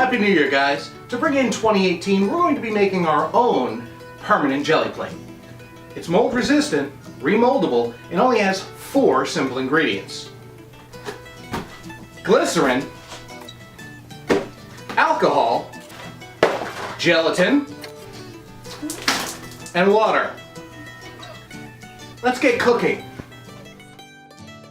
Happy New Year, guys! To bring in 2018, we're going to be making our own permanent jelly plate. It's mold resistant, re-moldable, and only has 4 simple ingredients: glycerin, alcohol, gelatin, and water. Let's get cooking.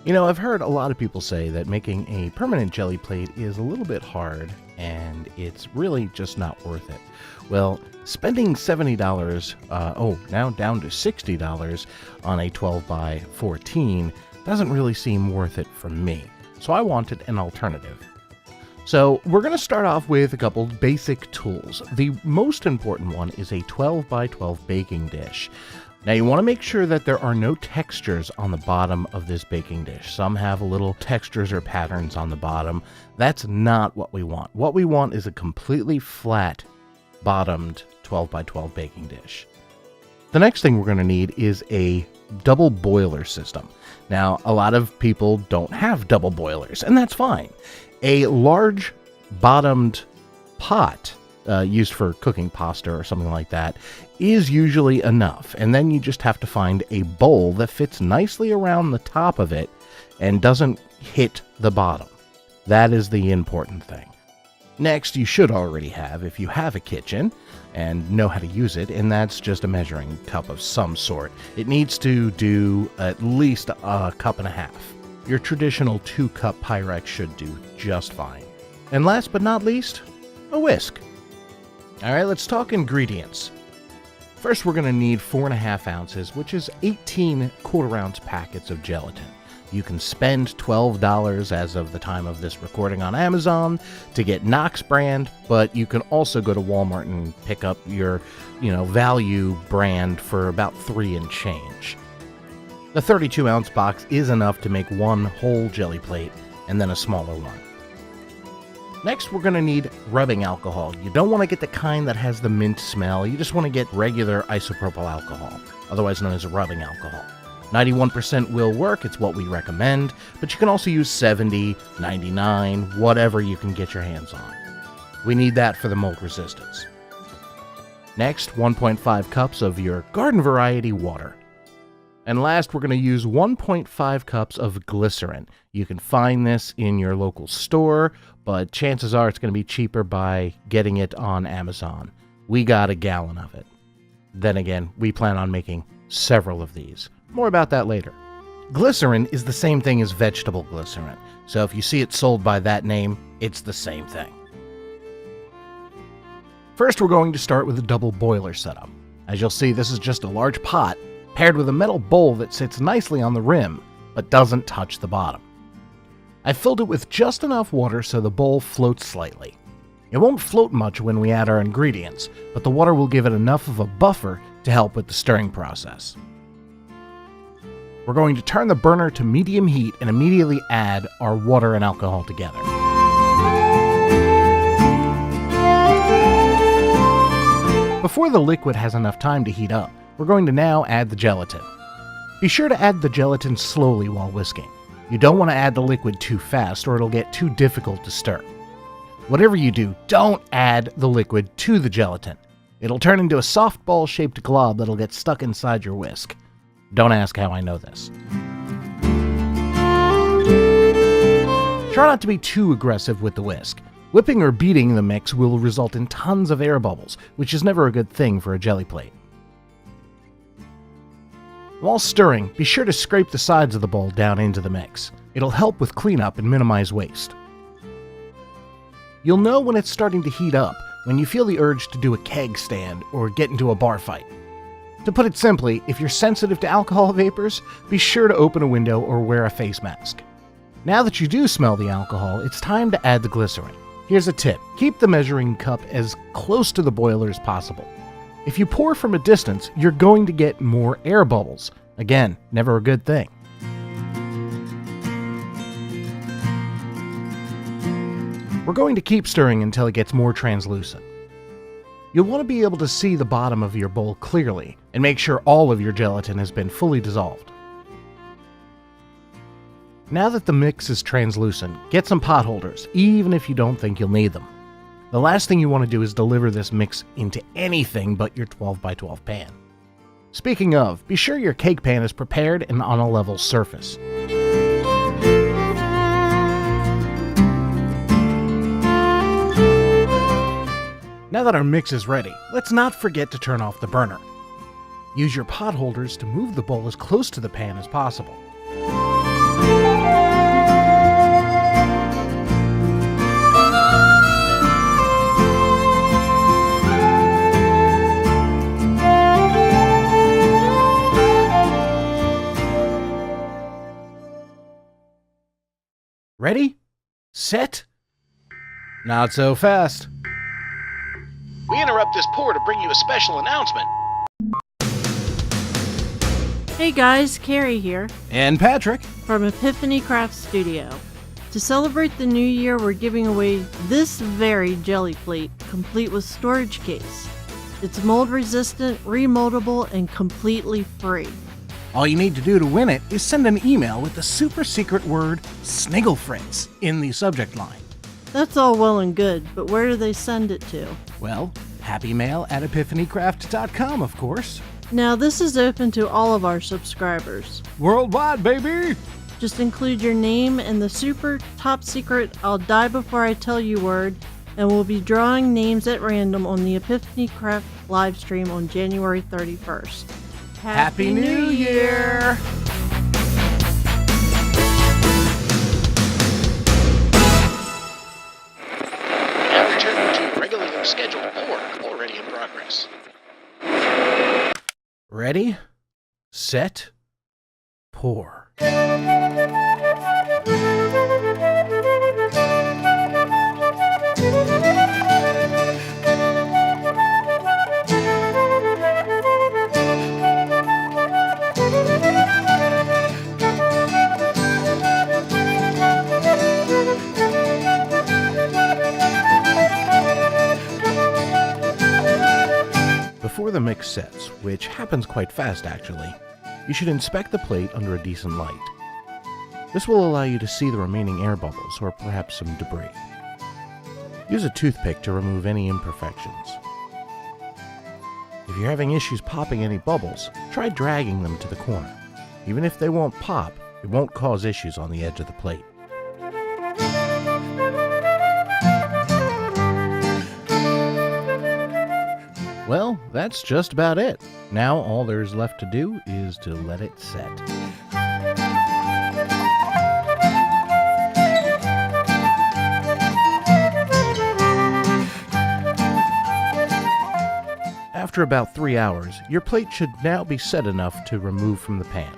You know, I've heard a lot of people say that making a permanent jelly plate is a little bit hard and it's really just not worth it. Well, spending $70, now down to $60 on a 12 by 14 doesn't really seem worth it for me. So I wanted an alternative. So we're going to start off with a couple basic tools. The most important one is a 12 by 12 baking dish. Now you want to make sure that there are no textures on the bottom of this baking dish. Some have a little textures or patterns on the bottom. That's not what we want. What we want is a completely flat bottomed 12 by 12 baking dish. The next thing we're going to need is a double boiler system. Now a lot of people don't have double boilers, and that's fine. A large bottomed pot used for cooking pasta or something like that is usually enough, and then you just have to find a bowl that fits nicely around the top of it and doesn't hit the bottom. That is the important thing. Next, you should already have, if you have a kitchen and know how to use it, and that's just a measuring cup of some sort. It needs to do at least a cup and a half. Your traditional 2-cup Pyrex should do just fine. And last but not least, a whisk. Alright, let's talk ingredients. First, we're going to need 4.5 ounces, which is 18 quarter-ounce packets of gelatin. You can spend $12 as of the time of this recording on Amazon to get Knox brand, but you can also go to Walmart and pick up your, value brand for about $3 and change. The 32-ounce box is enough to make one whole jelly plate and then a smaller one. Next, we're going to need rubbing alcohol. You don't want to get the kind that has the mint smell. You just want to get regular isopropyl alcohol, otherwise known as rubbing alcohol. 91% will work. It's what we recommend, but you can also use 70, 99, whatever you can get your hands on. We need that for the mold resistance. Next, 1.5 cups of your garden variety water. And last, we're going to use 1.5 cups of glycerin. You can find this in your local store, but chances are it's going to be cheaper by getting it on Amazon. We got a gallon of it. Then again, we plan on making several of these. More about that later. Glycerin is the same thing as vegetable glycerin, so if you see it sold by that name, it's the same thing. First, we're going to start with a double boiler setup. As you'll see, this is just a large pot paired with a metal bowl that sits nicely on the rim, but doesn't touch the bottom. I filled it with just enough water so the bowl floats slightly. It won't float much when we add our ingredients, but the water will give it enough of a buffer to help with the stirring process. We're going to turn the burner to medium heat and immediately add our water and alcohol together. Before the liquid has enough time to heat up, we're going to now add the gelatin. Be sure to add the gelatin slowly while whisking. You don't want to add the liquid too fast or it'll get too difficult to stir. Whatever you do, don't add the liquid to the gelatin. It'll turn into a soft ball-shaped glob that'll get stuck inside your whisk. Don't ask how I know this. Try not to be too aggressive with the whisk. Whipping or beating the mix will result in tons of air bubbles, which is never a good thing for a jelly plate. While stirring, be sure to scrape the sides of the bowl down into the mix. It'll help with cleanup and minimize waste. You'll know when it's starting to heat up when you feel the urge to do a keg stand or get into a bar fight. To put it simply, if you're sensitive to alcohol vapors, be sure to open a window or wear a face mask. Now that you do smell the alcohol, it's time to add the glycerin. Here's a tip: keep the measuring cup as close to the boiler as possible. If you pour from a distance, you're going to get more air bubbles. Again, never a good thing. We're going to keep stirring until it gets more translucent. You'll want to be able to see the bottom of your bowl clearly and make sure all of your gelatin has been fully dissolved. Now that the mix is translucent, get some pot holders, even if you don't think you'll need them. The last thing you want to do is deliver this mix into anything but your 12x12 pan. Speaking of, be sure your cake pan is prepared and on a level surface. Now that our mix is ready, let's not forget to turn off the burner. Use your pot holders to move the bowl as close to the pan as possible. Ready? Set? Not so fast. We interrupt this pour to bring you a special announcement. Hey guys, Carrie here And Patrick. from Epiphany Craft Studio. To celebrate the new year, we're giving away this very Gelli-Plate, complete with storage case. It's mold resistant, re-moldable, and completely free. All you need to do to win it is send an email with the super secret word Snigglefritz in the subject line. That's all well and good, but where do they send it to? Well, happymail@epiphanycraft.com, of course. Now, this is open to all of our subscribers. Worldwide, baby! Just include your name and the super top secret I'll die before I tell you word, and we'll be drawing names at random on the Epiphany Craft live stream on January 31st. Happy New Year! Now return to regularly scheduled pour already in progress. Ready, set, pour. Before the mix sets, which happens quite fast actually, you should inspect the plate under a decent light. This will allow you to see the remaining air bubbles or perhaps some debris. Use a toothpick to remove any imperfections. If you're having issues popping any bubbles, try dragging them to the corner. Even if they won't pop, it won't cause issues on the edge of the plate. Well, that's just about it. Now all there's left to do is to let it set. After about 3 hours, your plate should now be set enough to remove from the pan.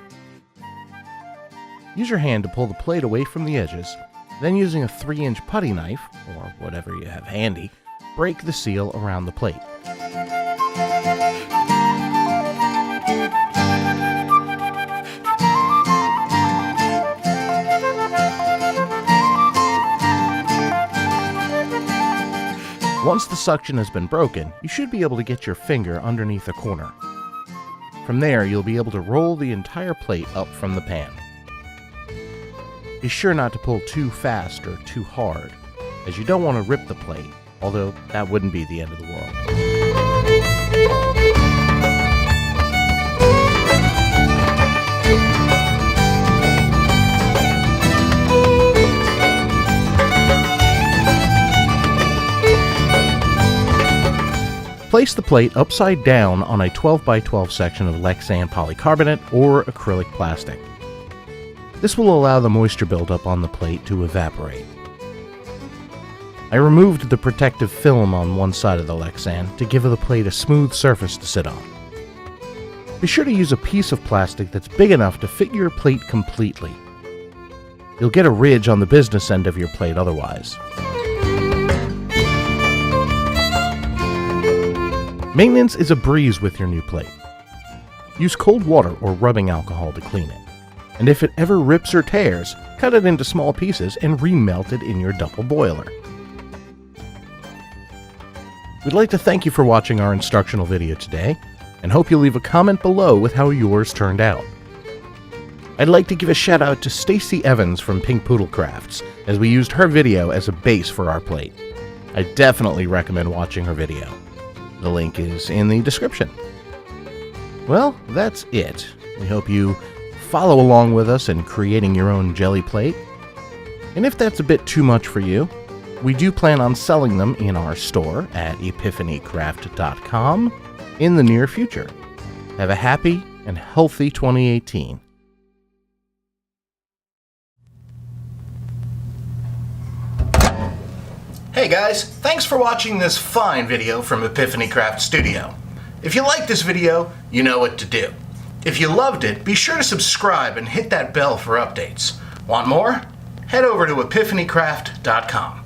Use your hand to pull the plate away from the edges, then using a 3-inch putty knife, or whatever you have handy, break the seal around the plate. Once the suction has been broken, you should be able to get your finger underneath the corner. From there, you'll be able to roll the entire plate up from the pan. Be sure not to pull too fast or too hard, as you don't want to rip the plate, although that wouldn't be the end of the world. Place the plate upside down on a 12x12 section of Lexan polycarbonate or acrylic plastic. This will allow the moisture buildup on the plate to evaporate. I removed the protective film on one side of the Lexan to give the plate a smooth surface to sit on. Be sure to use a piece of plastic that's big enough to fit your plate completely. You'll get a ridge on the business end of your plate otherwise. Maintenance is a breeze with your new plate. Use cold water or rubbing alcohol to clean it. And if it ever rips or tears, cut it into small pieces and remelt it in your double boiler. We'd like to thank you for watching our instructional video today, and hope you'll leave a comment below with how yours turned out. I'd like to give a shout out to Stacy Evans from Pink Poodle Crafts, as we used her video as a base for our plate. I definitely recommend watching her video. The link is in the description. Well, that's it. We hope you follow along with us in creating your own jelly plate. And if that's a bit too much for you, we do plan on selling them in our store at epiphanycraft.com in the near future. Have a happy and healthy 2018. Hey guys, thanks for watching this fine video from Epiphany Craft Studio. If you liked this video, you know what to do. If you loved it, be sure to subscribe and hit that bell for updates. Want more? Head over to epiphanycraft.com.